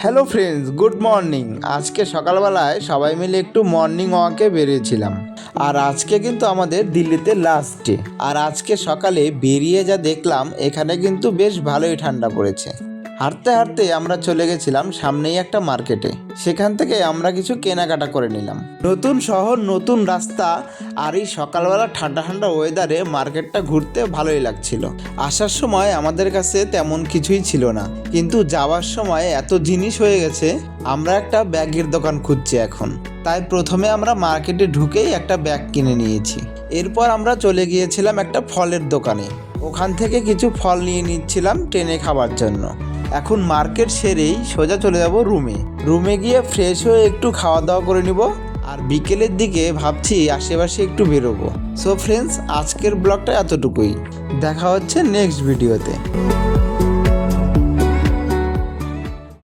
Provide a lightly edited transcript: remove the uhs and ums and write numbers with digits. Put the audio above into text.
Hello friends, good morning. আজকে সকালবেলায় সবাই মিলে একটু মর্নিং ওয়াকে বেরিয়েছিলাম। আর আজকে কিন্তু আমাদের দিল্লিতে লাস্ট ডে। আর আজকে সকালে বেরিয়ে যা দেখলাম, এখানে কিন্তু বেশ ভালোই ঠান্ডা পড়েছে। হাঁটতে হাঁটতে আমরা চলে গেছিলাম সামনেই একটা মার্কেটে। সেখান থেকে আমরা কিছু কেনাকাটা করে নিলাম। নতুন শহর, নতুন রাস্তা, আর এই সকালবেলা ঠান্ডা ঠান্ডা ওয়েদারে মার্কেটটা ঘুরতে ভালোই লাগছিল। আসার সময় আমাদের কাছে তেমন কিছুই ছিল না, কিন্তু যাওয়ার সময় এত জিনিস হয়ে গেছে। আমরা একটা ব্যাগের দোকান খুঁজছি এখন। তাই প্রথমে আমরা মার্কেটে ঢুকেই একটা ব্যাগ কিনে নিয়েছি। এরপর আমরা চলে গিয়েছিলাম একটা ফলের দোকানে। ওখান থেকে কিছু ফল নিয়ে নিচ্ছিলাম ট্রেনে খাবার জন্য। এখন মার্কেট সেরেই সোজা চলে যাব রুমে গিয়ে ফ্রেশ হয়ে একটু খাওয়া দাওয়া করে নিব। আর বিকেলের দিকে ভাবছি আশেপাশে একটু বেরোবো। সো ফ্রেন্ডস, আজকের ব্লগটা এতটুকুই। দেখা হচ্ছে নেক্সট ভিডিওতে।